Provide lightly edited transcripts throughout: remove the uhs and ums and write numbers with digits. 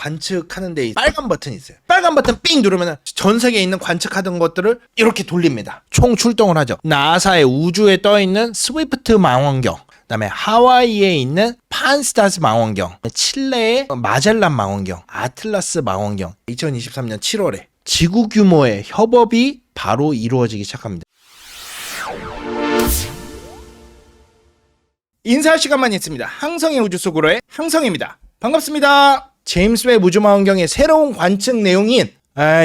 관측하는 데 빨간 버튼이 있어요. 빨간 버튼 삥 누르면 전 세계에 있는 관측하던 것들을 이렇게 돌립니다. 총 출동을 하죠. 나사의 우주에 떠있는 스위프트 망원경, 그다음에 하와이에 있는 판스타스 망원경, 칠레의 마젤란 망원경, 아틀라스 망원경. 2023년 7월에 지구 규모의 협업이 바로 이루어지기 시작합니다. 인사할 시간만 있습니다. 항성의 우주 속으로의 항성입니다. 반갑습니다. 제임스 웹 우주망원경의 새로운 관측 내용인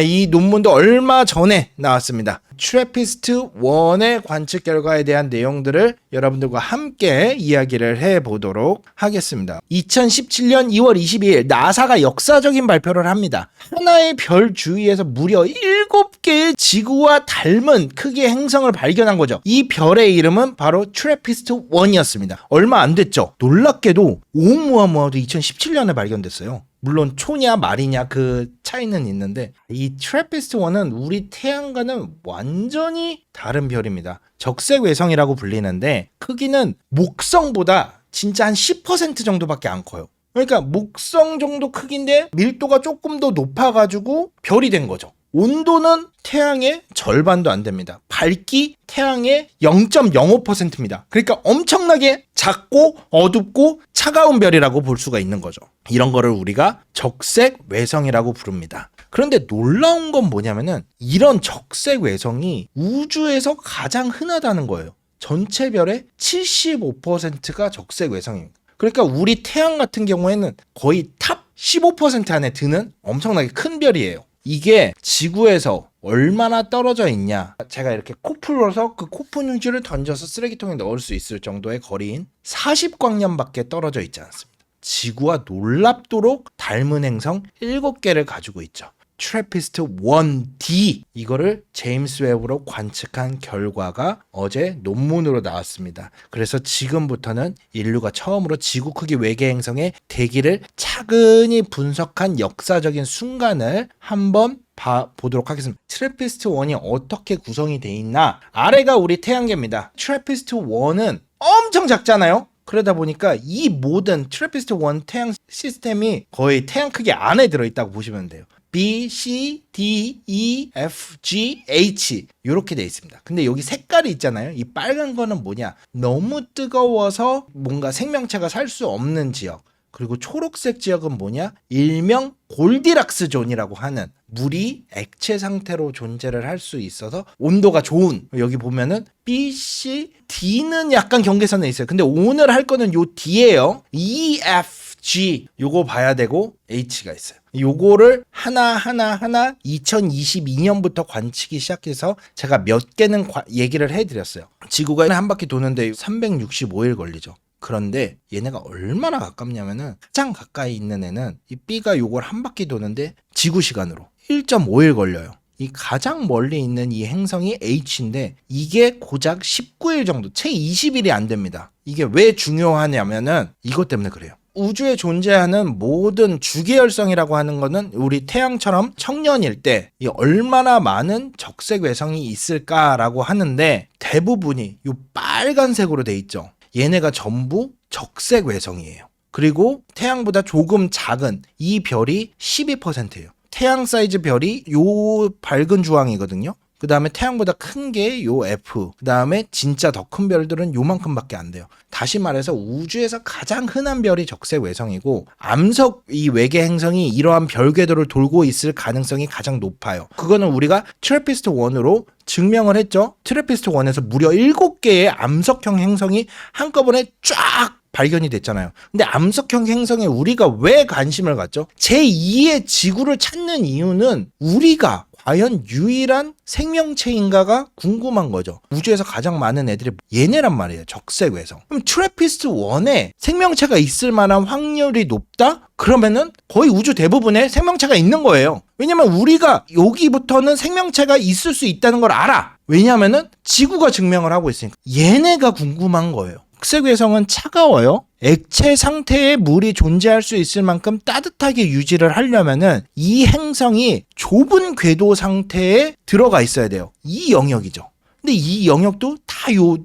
이 논문도 얼마 전에 나왔습니다. 트래피스트 1의 관측 결과에 대한 내용들을 여러분들과 함께 이야기를 해보도록 하겠습니다. 2017년 2월 22일 나사가 역사적인 발표를 합니다. 하나의 별 주위에서 무려 7개의 지구와 닮은 크기의 행성을 발견한 거죠. 이 별의 이름은 바로 트래피스트 1이었습니다. 얼마 안 됐죠. 놀랍게도 오umu아무아도 2017년에 발견됐어요. 물론 초냐 말이냐 그 차이는 있는데 이 트래피스트 1은 우리 태양과는 완전히 다른 별입니다. 적색 외성이라고 불리는데 크기는 목성보다 진짜 한 10% 정도밖에 안 커요. 그러니까 목성 정도 크기인데 밀도가 조금 더 높아가지고 별이 된 거죠. 온도는 태양의 절반도 안 됩니다. 밝기 태양의 0.05%입니다. 그러니까 엄청나게 작고 어둡고 차가운 별이라고 볼 수가 있는 거죠. 이런 거를 우리가 적색 외성이라고 부릅니다. 그런데 놀라운 건 뭐냐면은 이런 적색 외성이 우주에서 가장 흔하다는 거예요. 전체 별의 75%가 적색 외성입니다. 그러니까 우리 태양 같은 경우에는 거의 탑 15% 안에 드는 엄청나게 큰 별이에요. 이게 지구에서 얼마나 떨어져 있냐, 제가 이렇게 코 풀어서 그 코프뉴즈를 던져서 쓰레기통에 넣을 수 있을 정도의 거리인 40광년밖에 떨어져 있지 않습니다. 지구와 놀랍도록 닮은 행성 7개를 가지고 있죠. 트래피스트 1D, 이거를 제임스 웹으로 관측한 결과가 어제 논문으로 나왔습니다. 그래서 지금부터는 인류가 처음으로 지구 크기 외계 행성의 대기를 차근히 분석한 역사적인 순간을 한번 보도록 하겠습니다. 트래피스트 1이 어떻게 구성이 돼 있나? 아래가 우리 태양계입니다. 트래피스트 1은 엄청 작잖아요. 그러다 보니까 이 모든 트래피스트 1 태양 시스템이 거의 태양 크기 안에 들어있다고 보시면 돼요. B, C, D, E, F, G, H 이렇게 돼 있습니다. 근데 여기 색깔이 있잖아요. 이 빨간 거는 뭐냐? 너무 뜨거워서 뭔가 생명체가 살 수 없는 지역. 그리고 초록색 지역은 뭐냐? 일명 골디락스 존이라고 하는 물이 액체 상태로 존재를 할 수 있어서 온도가 좋은, 여기 보면은 B, C, D는 약간 경계선에 있어요. 근데 오늘 할 거는 요 D예요. E, F, G 요거 봐야 되고 H가 있어요. 요거를 하나하나 2022년부터 관측이 시작해서 제가 몇 개는 얘기를 해드렸어요. 지구가 한 바퀴 도는데 365일 걸리죠. 그런데 얘네가 얼마나 가깝냐면은 가장 가까이 있는 애는 이 B가 요걸 한 바퀴 도는데 지구 시간으로 1.5일 걸려요. 이 가장 멀리 있는 이 행성이 H인데 이게 고작 19일 정도, 채 20일이 안 됩니다. 이게 왜 중요하냐면은 이것 때문에 그래요. 우주에 존재하는 모든 주계열성이라고 하는 거는 우리 태양처럼 청년일 때 이 얼마나 많은 적색 외성이 있을까라고 하는데 대부분이 이 빨간색으로 돼 있죠. 얘네가 전부 적색 외성이에요. 그리고 태양보다 조금 작은 이 별이 12%예요. 태양 사이즈 별이 요 밝은 주황이거든요. 그 다음에 태양보다 큰 게 요 F, 그 다음에 진짜 더 큰 별들은 요만큼밖에 안 돼요. 다시 말해서 우주에서 가장 흔한 별이 적색 외성이고 암석 이 외계 행성이 이러한 별 궤도를 돌고 있을 가능성이 가장 높아요. 그거는 우리가 트래피스트 1으로 증명을 했죠. 트래피스트 1에서 무려 7개의 암석형 행성이 한꺼번에 쫙 발견이 됐잖아요. 근데 암석형 행성에 우리가 왜 관심을 갖죠? 제2의 지구를 찾는 이유는 우리가 과연 유일한 생명체인가가 궁금한 거죠. 우주에서 가장 많은 애들이 얘네란 말이에요. 적색 외성. 그럼 트래피스트 1에 생명체가 있을 만한 확률이 높다? 그러면은 거의 우주 대부분에 생명체가 있는 거예요. 왜냐면 우리가 여기부터는 생명체가 있을 수 있다는 걸 알아. 왜냐면은 지구가 증명을 하고 있으니까. 얘네가 궁금한 거예요. 적색 외성은 차가워요. 액체 상태의 물이 존재할 수 있을 만큼 따뜻하게 유지를 하려면은 이 행성이 좁은 궤도 상태에 들어가 있어야 돼요. 이 영역이죠. 근데 이 영역도 다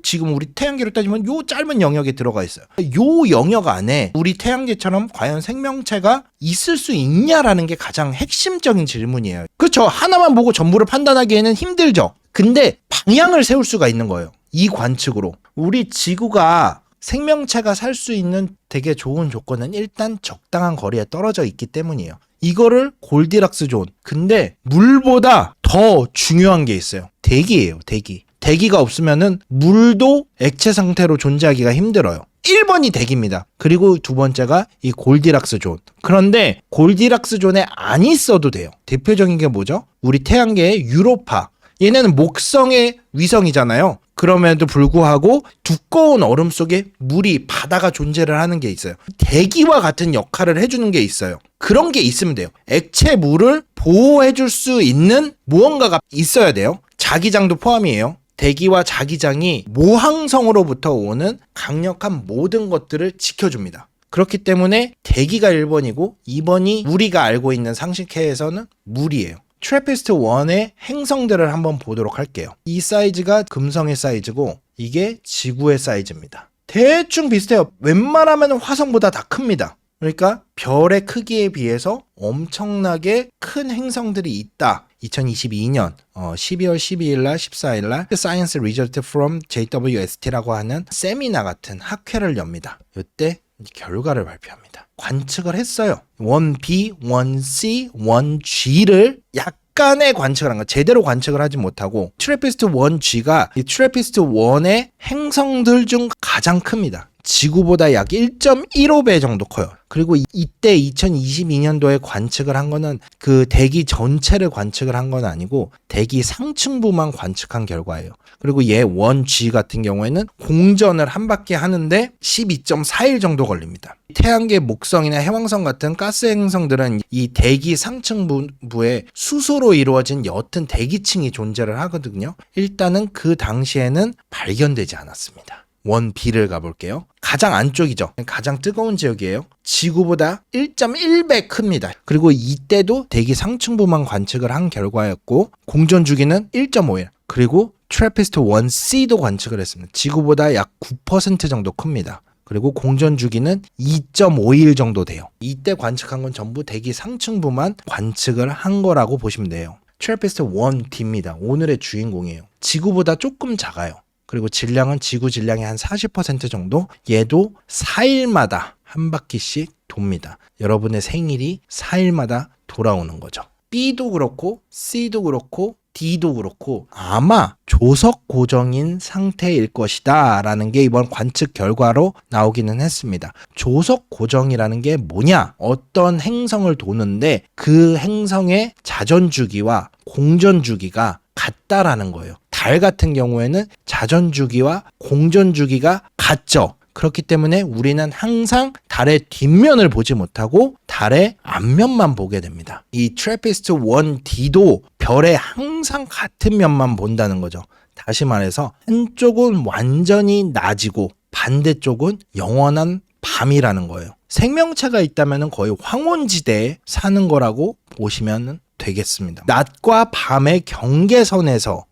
지금 우리 태양계로 따지면 요 짧은 영역에 들어가 있어요. 요 영역 안에 우리 태양계처럼 과연 생명체가 있을 수 있냐라는 게 가장 핵심적인 질문이에요. 그렇죠. 하나만 보고 전부를 판단하기에는 힘들죠. 근데 방향을 세울 수가 있는 거예요. 이 관측으로. 우리 지구가 생명체가 살 수 있는 되게 좋은 조건은 일단 적당한 거리에 떨어져 있기 때문이에요. 이거를 골디락스 존. 근데 물보다 더 중요한 게 있어요. 대기예요, 대기. 대기가 없으면은 물도 액체 상태로 존재하기가 힘들어요. 1번이 대기입니다. 그리고 두 번째가 이 골디락스 존. 그런데 골디락스 존에 안 있어도 돼요. 대표적인 게 뭐죠? 우리 태양계의 유로파. 얘네는 목성의 위성이잖아요. 그럼에도 불구하고 두꺼운 얼음 속에 물이 바다가 존재를 하는 게 있어요. 대기와 같은 역할을 해주는 게 있어요. 그런 게 있으면 돼요. 액체 물을 보호해줄 수 있는 무언가가 있어야 돼요. 자기장도 포함이에요. 대기와 자기장이 모항성으로부터 오는 강력한 모든 것들을 지켜줍니다. 그렇기 때문에 대기가 1번이고 2번이 우리가 알고 있는 상식해에서는 물이에요. 트래피스트 1의 행성들을 한번 보도록 할게요. 이 사이즈가 금성의 사이즈고 이게 지구의 사이즈입니다. 대충 비슷해요. 웬만하면 화성보다 다 큽니다. 그러니까 별의 크기에 비해서 엄청나게 큰 행성들이 있다. 2022년 12월 12일 날 14일 날 Science Result from JWST라고 하는 세미나 같은 학회를 엽니다. 이때 결과를 발표합니다. 관측을 했어요. 1B, 1C, 1G를 약간의 관측을 한 거. 제대로 관측을 하지 못하고 트래피스트 1G가 이 트래피스트 1의 행성들 중 가장 큽니다. 지구보다 약 1.15배 정도 커요. 그리고 이때 2022년도에 관측을 한 거는 그 대기 전체를 관측을 한 건 아니고 대기 상층부만 관측한 결과예요. 그리고 얘 1G 같은 경우에는 공전을 한 바퀴 하는데 12.4일 정도 걸립니다. 태양계 목성이나 해왕성 같은 가스 행성들은 이 대기 상층부에 수소로 이루어진 옅은 대기층이 존재를 하거든요. 일단은 그 당시에는 발견되지 않았습니다. 1B를 가볼게요. 가장 안쪽이죠. 가장 뜨거운 지역이에요. 지구보다 1.1배 큽니다. 그리고 이때도 대기 상층부만 관측을 한 결과였고 공전 주기는 1.5일. 그리고 트래피스트 1C도 관측을 했습니다. 지구보다 약 9% 정도 큽니다. 그리고 공전 주기는 2.5일 정도 돼요. 이때 관측한 건 전부 대기 상층부만 관측을 한 거라고 보시면 돼요. 트래피스트 1D입니다. 오늘의 주인공이에요. 지구보다 조금 작아요. 그리고 질량은 지구 질량의 한 40% 정도. 얘도 4일마다 한 바퀴씩 돕니다. 여러분의 생일이 4일마다 돌아오는 거죠. B도 그렇고 C도 그렇고 D도 그렇고 아마 조석 고정인 상태일 것이다 라는 게 이번 관측 결과로 나오기는 했습니다. 조석 고정이라는 게 뭐냐? 어떤 행성을 도는데 그 행성의 자전 주기와 공전 주기가 같다라는 거예요. 달 같은 경우에는 자전 주기와 공전 주기가 같죠. 그렇기 때문에 우리는 항상 달의 뒷면을 보지 못하고 달의 앞면만 보게 됩니다. 이 트래피스트 1D도 별의 항상 같은 면만 본다는 거죠. 다시 말해서 한쪽은 완전히 낮이고 반대쪽은 영원한 밤이라는 거예요. 생명체가 있다면 거의 황혼지대에 사는 거라고 보시면 되겠습니다. 낮과 밤의 경계선에서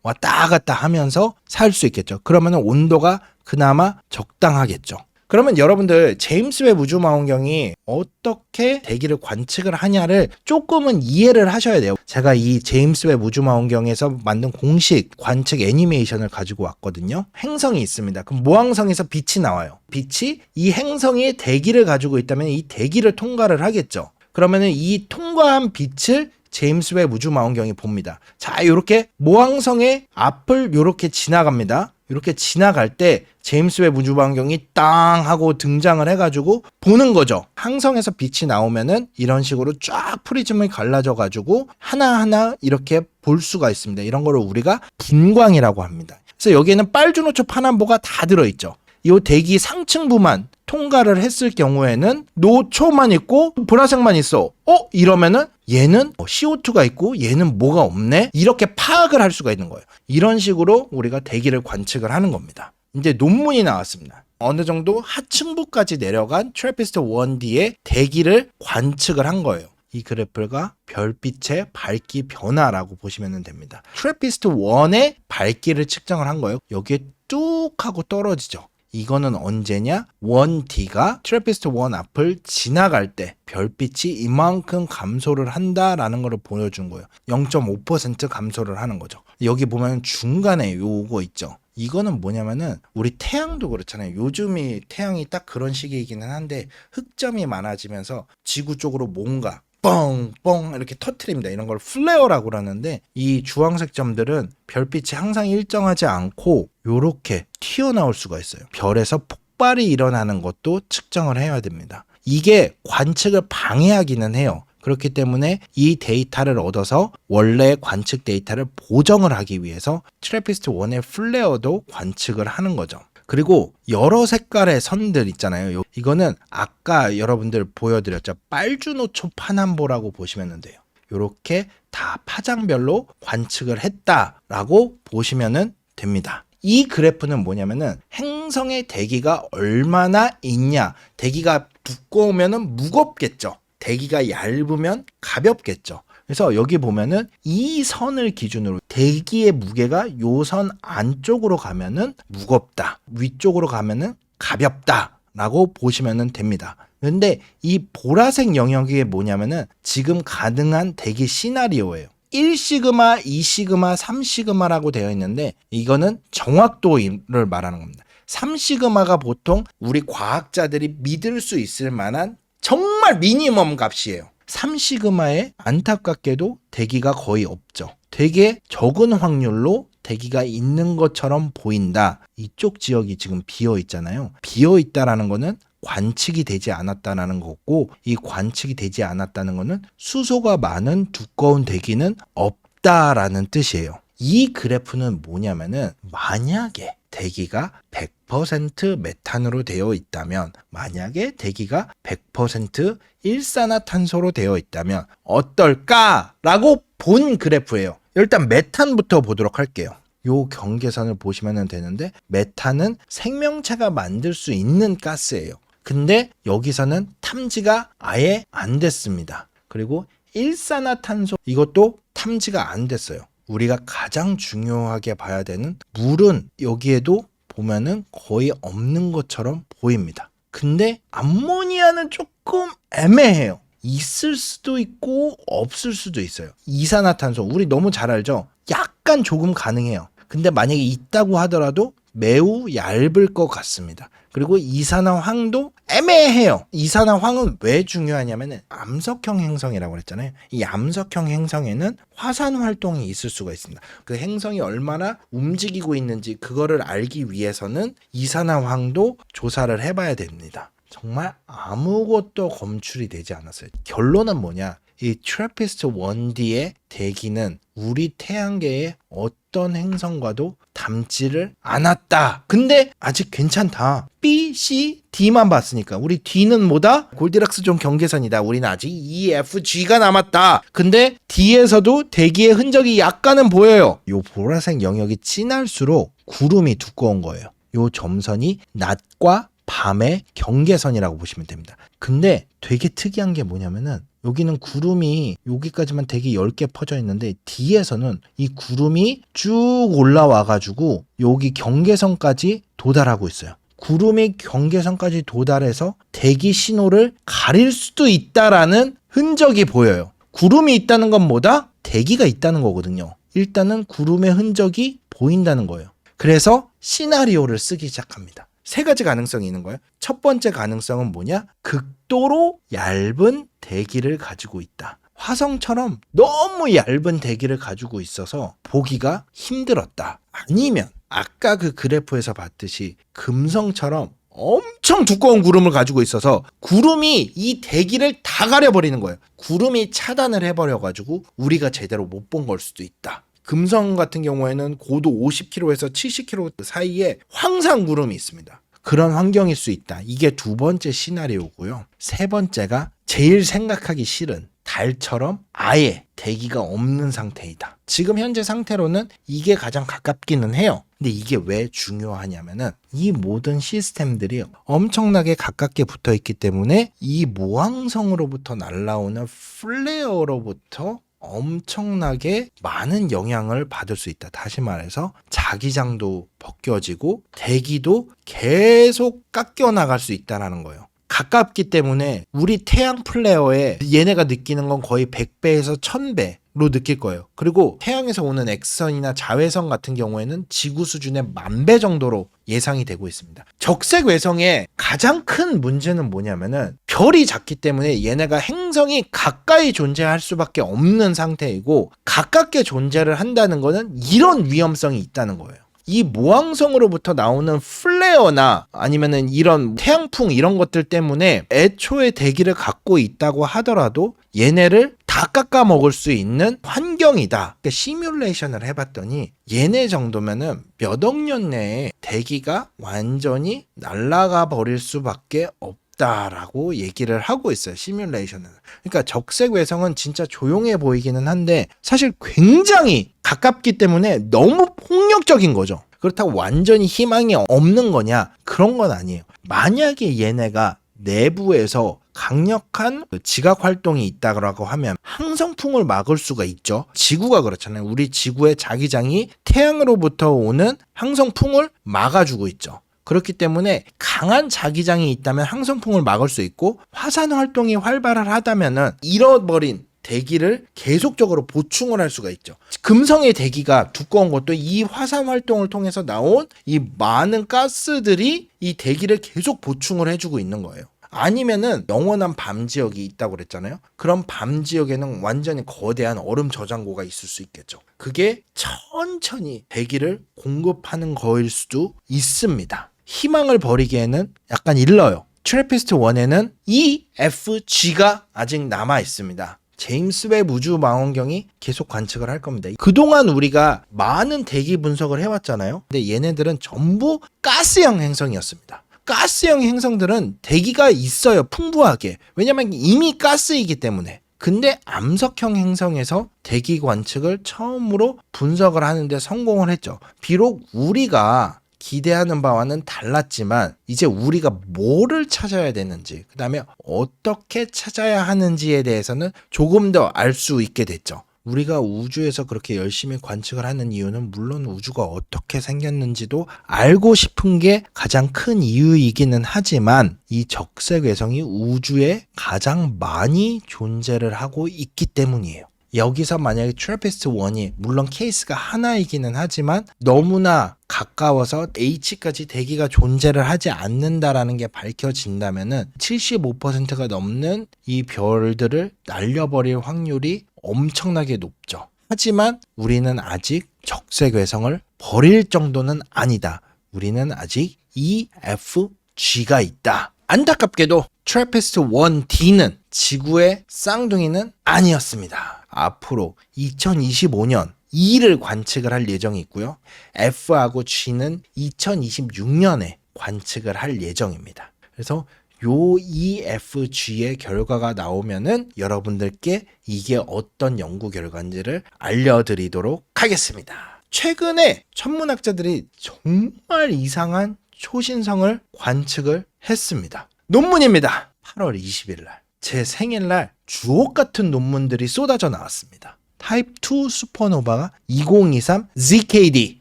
왔다 갔다 하면서 살 수 있겠죠. 그러면 온도가 그나마 적당하겠죠. 그러면 여러분들 제임스 웹 우주망원경이 어떻게 대기를 관측을 하냐를 조금은 이해를 하셔야 돼요. 제가 이 제임스 웹 우주망원경에서 만든 공식 관측 애니메이션을 가지고 왔거든요. 행성이 있습니다. 그럼 모항성에서 빛이 나와요. 빛이 이 행성의 대기를 가지고 있다면 이 대기를 통과를 하겠죠. 그러면은 이 통과한 빛을 제임스 웹 우주망원경이 봅니다. 자, 요렇게 모항성의 앞을 요렇게 지나갑니다. 이렇게 지나갈 때 제임스 웹 우주망원경이 땅 하고 등장을 해가지고 보는 거죠. 항성에서 빛이 나오면은 이런 식으로 쫙 프리즘이 갈라져 가지고 하나하나 이렇게 볼 수가 있습니다. 이런 거를 우리가 분광이라고 합니다. 그래서 여기에는 빨주노초 파남보가 다 들어있죠. 이 대기 상층부만 통과를 했을 경우에는 노초만 있고 보라색만 있어. 이러면은 얘는 CO2가 있고 얘는 뭐가 없네? 이렇게 파악을 할 수가 있는 거예요. 이런 식으로 우리가 대기를 관측을 하는 겁니다. 이제 논문이 나왔습니다. 어느 정도 하층부까지 내려간 트래피스트 1D의 대기를 관측을 한 거예요. 이 그래프가 별빛의 밝기 변화라고 보시면 됩니다. 트래피스트 1의 밝기를 측정을 한 거예요. 여기에 뚝 하고 떨어지죠. 이거는 언제냐? 1D가 트래피스트 1 앞을 지나갈 때 별빛이 이만큼 감소를 한다라는 걸 보여준 거예요. 0.5% 감소를 하는 거죠. 여기 보면 중간에 요거 있죠. 이거는 뭐냐면은 우리 태양도 그렇잖아요. 요즘이 태양이 딱 그런 시기이기는 한데 흑점이 많아지면서 지구 쪽으로 뭔가 뻥뻥 이렇게 터트립니다. 이런 걸 플레어라고 그러는데 이 주황색 점들은 별빛이 항상 일정하지 않고 요렇게 튀어나올 수가 있어요. 별에서 폭발이 일어나는 것도 측정을 해야 됩니다. 이게 관측을 방해하기는 해요. 그렇기 때문에 이 데이터를 얻어서 원래 관측 데이터를 보정을 하기 위해서 트래피스트 1의 플레어도 관측을 하는 거죠. 그리고 여러 색깔의 선들 있잖아요. 이거는 아까 여러분들 보여드렸죠. 빨주노초 파남보라고 보시면 돼요. 이렇게 다 파장별로 관측을 했다라고 보시면 됩니다. 이 그래프는 뭐냐면은 행성의 대기가 얼마나 있냐. 대기가 두꺼우면 무겁겠죠. 대기가 얇으면 가볍겠죠. 그래서 여기 보면은 이 선을 기준으로 대기의 무게가 요 선 안쪽으로 가면은 무겁다. 위쪽으로 가면은 가볍다. 라고 보시면 됩니다. 근데 이 보라색 영역이 뭐냐면은 지금 가능한 대기 시나리오예요. 1시그마, 2시그마, 3시그마라고 되어 있는데 이거는 정확도를 말하는 겁니다. 3시그마가 보통 우리 과학자들이 믿을 수 있을 만한 정말 미니멈 값이에요. 3시그마에 안타깝게도 대기가 거의 없죠. 되게 적은 확률로 대기가 있는 것처럼 보인다. 이쪽 지역이 지금 비어 있잖아요. 비어 있다라는 거는 관측이 되지 않았다는 거고, 이 관측이 되지 않았다는 거는 수소가 많은 두꺼운 대기는 없다라는 뜻이에요. 이 그래프는 뭐냐면은 만약에 대기가 100% 메탄으로 되어 있다면, 만약에 대기가 100% 일산화탄소로 되어 있다면 어떨까라고 본 그래프예요. 일단 메탄부터 보도록 할게요. 요 경계선을 보시면 되는데, 메탄은 생명체가 만들 수 있는 가스예요. 근데 여기서는 탐지가 아예 안 됐습니다. 그리고 일산화탄소, 이것도 탐지가 안 됐어요. 우리가 가장 중요하게 봐야 되는 물은 여기에도 보면은 거의 없는 것처럼 보입니다. 근데 암모니아는 조금 애매해요. 있을 수도 있고 없을 수도 있어요. 이산화탄소, 우리 너무 잘 알죠? 약간 조금 가능해요. 근데 만약에 있다고 하더라도 매우 얇을 것 같습니다. 그리고 이산화황도 애매해요. 이산화황은 왜 중요하냐면은 암석형 행성이라고 그랬잖아요. 이 암석형 행성에는 화산 활동이 있을 수가 있습니다. 그 행성이 얼마나 움직이고 있는지 그거를 알기 위해서는 이산화황도 조사를 해봐야 됩니다. 정말 아무것도 검출이 되지 않았어요. 결론은 뭐냐? 이 트래피스트 1D의 대기는 우리 태양계의 어떤 행성과도 닮지를 않았다. 근데 아직 괜찮다. B, C, D만 봤으니까 우리 D는 뭐다? 골디락스 존 경계선이다. 우리는 아직 E, F, G가 남았다. 근데 D에서도 대기의 흔적이 약간은 보여요. 요 보라색 영역이 진할수록 구름이 두꺼운 거예요. 요 점선이 낮과 밤의 경계선이라고 보시면 됩니다. 근데 되게 특이한 게 뭐냐면은 여기는 구름이 여기까지만 되게 10개 퍼져 있는데 D에서는 이 구름이 쭉 올라와 가지고 여기 경계선까지 도달하고 있어요. 구름이 경계선까지 도달해서 대기 신호를 가릴 수도 있다라는 흔적이 보여요. 구름이 있다는 건 뭐다? 대기가 있다는 거거든요. 일단은 구름의 흔적이 보인다는 거예요. 그래서 시나리오를 쓰기 시작합니다. 세 가지 가능성이 있는 거예요. 첫 번째 가능성은 뭐냐? 극도로 얇은 대기를 가지고 있다. 화성처럼 너무 얇은 대기를 가지고 있어서 보기가 힘들었다. 아니면 아까 그 그래프에서 봤듯이 금성처럼 엄청 두꺼운 구름을 가지고 있어서 구름이 이 대기를 다 가려버리는 거예요. 구름이 차단을 해버려가지고 우리가 제대로 못 본 걸 수도 있다. 금성 같은 경우에는 고도 50km에서 70km 사이에 황산 구름이 있습니다. 그런 환경일 수 있다. 이게 두 번째 시나리오고요. 세 번째가 제일 생각하기 싫은 달처럼 아예 대기가 없는 상태이다. 지금 현재 상태로는 이게 가장 가깝기는 해요. 근데 이게 왜 중요하냐면은 이 모든 시스템들이 엄청나게 가깝게 붙어 있기 때문에 이 모항성으로부터 날아오는 플레어로부터 엄청나게 많은 영향을 받을 수 있다. 다시 말해서 자기장도 벗겨지고 대기도 계속 깎여 나갈 수 있다는 거예요. 가깝기 때문에 우리 태양 플레어에 얘네가 느끼는 건 거의 100배에서 1000배로 느낄 거예요. 그리고 태양에서 오는 X선이나 자외선 같은 경우에는 지구 수준의 10,000배 정도로 예상이 되고 있습니다. 적색 외성의 가장 큰 문제는 뭐냐면은 별이 작기 때문에 얘네가 행성이 가까이 존재할 수밖에 없는 상태이고, 가깝게 존재를 한다는 거는 이런 위험성이 있다는 거예요. 이 모항성으로부터 나오는 플레어나 아니면은 이런 태양풍 이런 것들 때문에 애초에 대기를 갖고 있다고 하더라도 얘네를 다 깎아 먹을 수 있는 환경이다. 그러니까 시뮬레이션을 해봤더니 얘네 정도면은 몇 억 년 내에 대기가 완전히 날아가 버릴 수밖에 없다라고 얘기를 하고 있어요. 시뮬레이션은. 그러니까 적색 외성은 진짜 조용해 보이기는 한데 사실 굉장히 가깝기 때문에 너무 폭력적인 거죠. 그렇다고 완전히 희망이 없는 거냐? 그런 건 아니에요. 만약에 얘네가 내부에서 강력한 지각 활동이 있다고 하면 항성풍을 막을 수가 있죠. 지구가 그렇잖아요. 우리 지구의 자기장이 태양으로부터 오는 항성풍을 막아주고 있죠. 그렇기 때문에 강한 자기장이 있다면 항성풍을 막을 수 있고, 화산 활동이 활발하다면은 잃어버린 대기를 계속적으로 보충을 할 수가 있죠. 금성의 대기가 두꺼운 것도 이 화산 활동을 통해서 나온 이 많은 가스들이 이 대기를 계속 보충을 해주고 있는 거예요. 아니면은 영원한 밤 지역이 있다고 그랬잖아요. 그럼 밤 지역에는 완전히 거대한 얼음 저장고가 있을 수 있겠죠. 그게 천천히 대기를 공급하는 거일 수도 있습니다. 희망을 버리기에는 약간 일러요. 트래피스트 1에는 EFG가 아직 남아 있습니다. 제임스 웹 우주망원경이 계속 관측을 할 겁니다. 그동안 우리가 많은 대기 분석을 해왔잖아요. 근데 얘네들은 전부 가스형 행성이었습니다. 가스형 행성들은 대기가 있어요. 풍부하게. 왜냐면 이미 가스이기 때문에. 근데 암석형 행성에서 대기 관측을 처음으로 분석을 하는데 성공을 했죠. 비록 우리가 기대하는 바와는 달랐지만 이제 우리가 뭐를 찾아야 되는지, 그 다음에 어떻게 찾아야 하는지에 대해서는 조금 더 알 수 있게 됐죠. 우리가 우주에서 그렇게 열심히 관측을 하는 이유는 물론 우주가 어떻게 생겼는지도 알고 싶은 게 가장 큰 이유이기는 하지만, 이 적색 외성이 우주에 가장 많이 존재를 하고 있기 때문이에요. 여기서 만약에 트래피스트 1이 물론 케이스가 하나이기는 하지만 너무나 가까워서 H까지 대기가 존재를 하지 않는다라는 게 밝혀진다면은 75%가 넘는 이 별들을 날려버릴 확률이 엄청나게 높죠. 하지만 우리는 아직 적색 외성을 버릴 정도는 아니다. 우리는 아직 EFG가 있다. 안타깝게도 트래피스트 1D는 지구의 쌍둥이는 아니었습니다. 앞으로 2025년 E를 관측을 할 예정이 있고요. F하고 G는 2026년에 관측을 할 예정입니다. 그래서 요 EFG의 결과가 나오면은 여러분들께 이게 어떤 연구 결과인지를 알려드리도록 하겠습니다. 최근에 천문학자들이 정말 이상한 초신성을 관측을 했습니다. 논문입니다. 8월 20일 날. 제 생일날 주옥 같은 논문들이 쏟아져 나왔습니다. 타입 2 슈퍼노바가 2023 ZKD.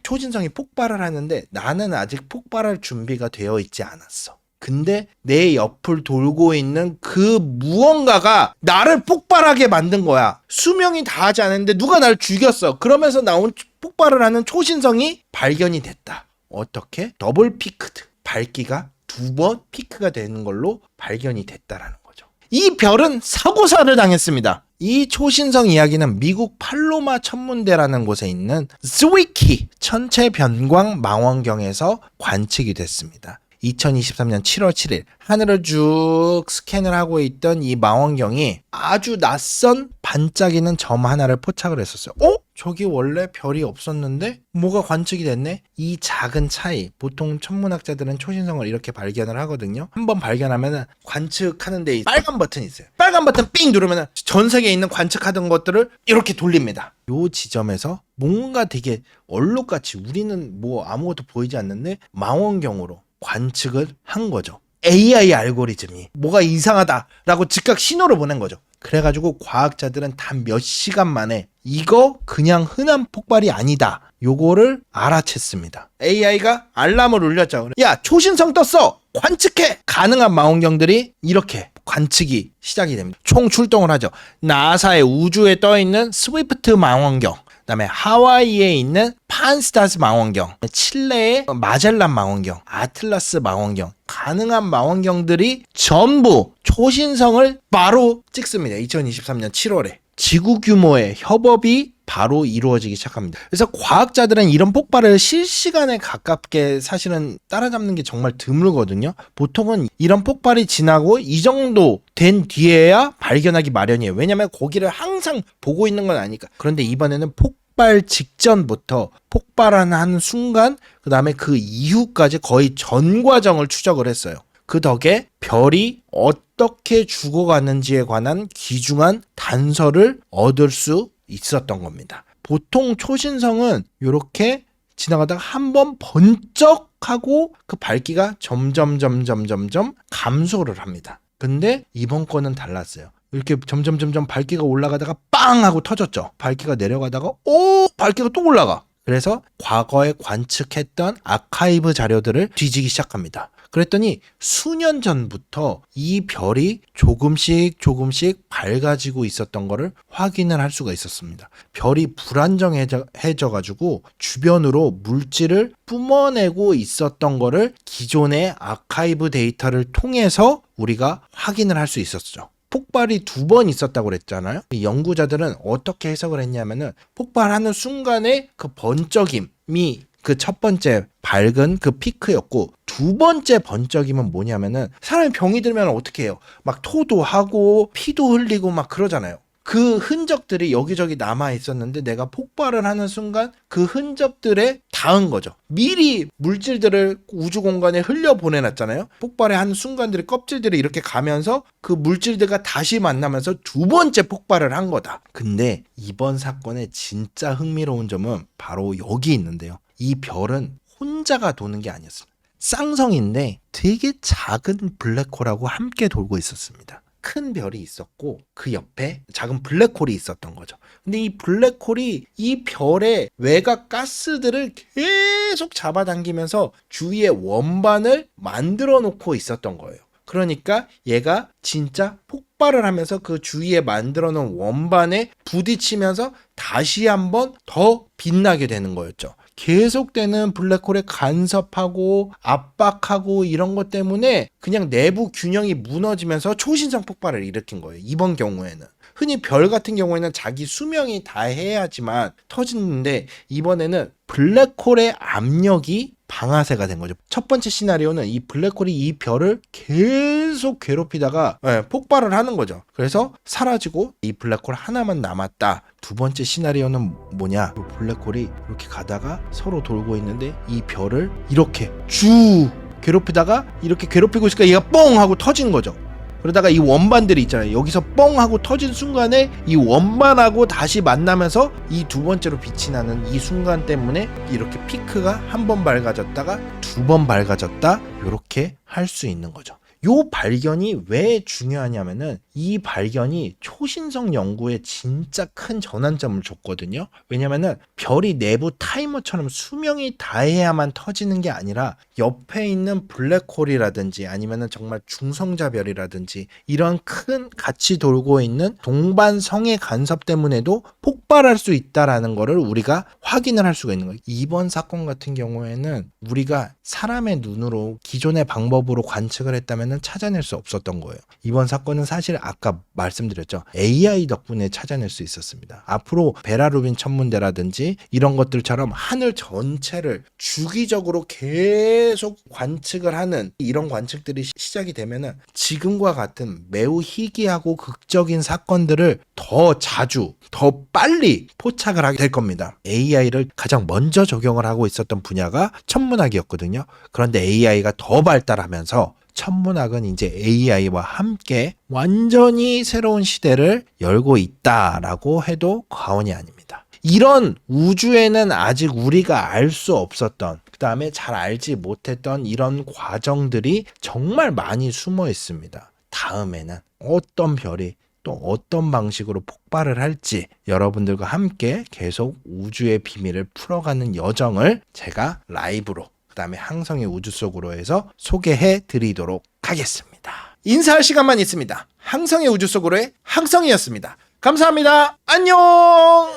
초신성이 폭발을 하는데 나는 아직 폭발할 준비가 되어 있지 않았어. 근데 내 옆을 돌고 있는 그 무언가가 나를 폭발하게 만든 거야. 수명이 다하지 않았는데 누가 나를 죽였어. 그러면서 나온 폭발을 하는 초신성이 발견이 됐다. 어떻게? 더블 피크드. 밝기가 2번 피크가 되는 걸로 발견이 됐다라는 거죠. 이 별은 사고사를 당했습니다. 이 초신성 이야기는 미국 팔로마 천문대라는 곳에 있는 스위키 천체 변광 망원경에서 관측이 됐습니다. 2023년 7월 7일 하늘을 쭉 스캔을 하고 있던 이 망원경이 아주 낯선 반짝이는 점 하나를 포착을 했었어요. 저기 원래 별이 없었는데 뭐가 관측이 됐네? 이 작은 차이, 보통 천문학자들은 초신성을 이렇게 발견을 하거든요. 한번 발견하면은 관측하는 데 빨간 버튼이 있어요. 빨간 버튼 삥 누르면은 전 세계에 있는 관측하던 것들을 이렇게 돌립니다. 요 지점에서 뭔가 되게 얼룩같이 우리는 뭐 아무것도 보이지 않는데 망원경으로 관측을 한 거죠. AI 알고리즘이 뭐가 이상하다라고 즉각 신호를 보낸 거죠. 그래가지고 과학자들은 단 몇 시간 만에 이거 그냥 흔한 폭발이 아니다, 요거를 알아챘습니다. AI가 알람을 울렸죠. 야, 초신성 떴어, 관측해. 가능한 망원경들이 이렇게 관측이 시작이 됩니다. 총 출동을 하죠. 나사의 우주에 떠있는 스위프트 망원경, 그다음에 하와이에 있는 판스타스 망원경, 칠레의 마젤란 망원경, 아틀라스 망원경, 가능한 망원경들이 전부 초신성을 바로 찍습니다. 2023년 7월에 지구 규모의 협업이 바로 이루어지기 시작합니다. 그래서 과학자들은 이런 폭발을 실시간에 가깝게 사실은 따라잡는 게 정말 드물거든요. 보통은 이런 폭발이 지나고 이 정도 된 뒤에야 발견하기 마련이에요. 왜냐면 거기를 항상 보고 있는 건 아니까. 그런데 이번에는 폭발 직전부터 폭발하는 순간, 그 다음에 그 이후까지 거의 전 과정을 추적을 했어요. 그 덕에 별이 어떻게 죽어가는지에 관한 귀중한 단서를 얻을 수 있었던 겁니다. 보통 초신성은 이렇게 지나가다가 한번 번쩍하고 그 밝기가 점점 감소를 합니다. 근데 이번 거는 달랐어요. 이렇게 점점 밝기가 올라가다가 빵 하고 터졌죠. 밝기가 내려가다가 밝기가 또 올라가. 그래서 과거에 관측했던 아카이브 자료들을 뒤지기 시작합니다. 그랬더니 수년 전부터 이 별이 조금씩 밝아지고 있었던 거를 확인을 할 수가 있었습니다. 별이 불안정해져가지고 주변으로 물질을 뿜어내고 있었던 거를 기존의 아카이브 데이터를 통해서 우리가 확인을 할 수 있었죠. 폭발이 2번 있었다고 그랬잖아요. 연구자들은 어떻게 해석을 했냐면은 폭발하는 순간에 그 번쩍임이 그 첫 번째 밝은 그 피크였고, 두 번째 번쩍임은 뭐냐면은 사람이 병이 들면 어떻게 해요? 막 토도 하고 피도 흘리고 막 그러잖아요. 그 흔적들이 여기저기 남아 있었는데 내가 폭발을 하는 순간 그 흔적들에 닿은 거죠. 미리 물질들을 우주 공간에 흘려 보내놨잖아요. 폭발의 한 순간들이 껍질들이 이렇게 가면서 그 물질들과 다시 만나면서 2번째 폭발을 한 거다. 근데 이번 사건의 진짜 흥미로운 점은 바로 여기 있는데요. 이 별은 혼자가 도는 게 아니었습니다. 쌍성인데 되게 작은 블랙홀하고 함께 돌고 있었습니다. 큰 별이 있었고 그 옆에 작은 블랙홀이 있었던 거죠. 근데 이 블랙홀이 이 별의 외곽 가스들을 계속 잡아당기면서 주위에 원반을 만들어 놓고 있었던 거예요. 그러니까 얘가 진짜 폭발을 하면서 그 주위에 만들어 놓은 원반에 부딪히면서 다시 한번 더 빛나게 되는 거였죠. 계속되는 블랙홀에 간섭하고 압박하고 이런 것 때문에 그냥 내부 균형이 무너지면서 초신성 폭발을 일으킨 거예요. 이번 경우에는. 흔히 별 같은 경우에는 자기 수명이 다해야지만 터지는데 이번에는 블랙홀의 압력이 방아쇠가 된 거죠. 첫 번째 시나리오는 이 블랙홀이 이 별을 계속 괴롭히다가 폭발을 하는 거죠. 그래서 사라지고 이 블랙홀 하나만 남았다. 두 번째 시나리오는 뭐냐? 블랙홀이 이렇게 가다가 서로 돌고 있는데 이 별을 이렇게 쭉 괴롭히다가 이렇게 괴롭히고 있으니까 얘가 뻥 하고 터진 거죠. 그러다가 이 원반들이 있잖아요. 여기서 뻥 하고 터진 순간에 이 원반하고 다시 만나면서 이 두 번째로 빛이 나는 이 순간 때문에 이렇게 피크가 한 번 밝아졌다가 2번 밝아졌다, 이렇게 할 수 있는 거죠. 요 발견이 왜 중요하냐면은 이 발견이 초신성 연구에 진짜 큰 전환점을 줬거든요. 왜냐면은 별이 내부 타이머처럼 수명이 다해야만 터지는 게 아니라 옆에 있는 블랙홀이라든지 아니면은 정말 중성자별이라든지 이런 큰 같이 돌고 있는 동반성의 간섭 때문에도 폭발할 수 있다라는 거를 우리가 확인을 할 수가 있는 거예요. 이번 사건 같은 경우에는 우리가 사람의 눈으로 기존의 방법으로 관측을 했다면 없었다면은 찾아낼 수 없었던 거예요. 이번 사건은 사실 아까 말씀드렸죠. AI 덕분에 찾아낼 수 있었습니다. 앞으로 베라루빈 천문대라든지 이런 것들처럼 하늘 전체를 주기적으로 계속 관측을 하는 이런 관측들이 시작이 되면은 지금과 같은 매우 희귀하고 극적인 사건들을 더 자주, 더 빨리 포착을 하게 될 겁니다. AI를 가장 먼저 적용을 하고 있었던 분야가 천문학이었거든요. 그런데 AI가 더 발달하면서 천문학은 이제 AI와 함께 완전히 새로운 시대를 열고 있다라고 해도 과언이 아닙니다. 이런 우주에는 아직 우리가 알 수 없었던, 그 다음에 잘 알지 못했던 이런 과정들이 정말 많이 숨어 있습니다. 다음에는 어떤 별이 또 어떤 방식으로 폭발을 할지 여러분들과 함께 계속 우주의 비밀을 풀어가는 여정을 제가 라이브로, 그 다음에 항성의 우주 속으로 해서 소개해 드리도록 하겠습니다. 인사할 시간만 있습니다. 항성의 우주 속으로의 항성이었습니다. 감사합니다. 안녕.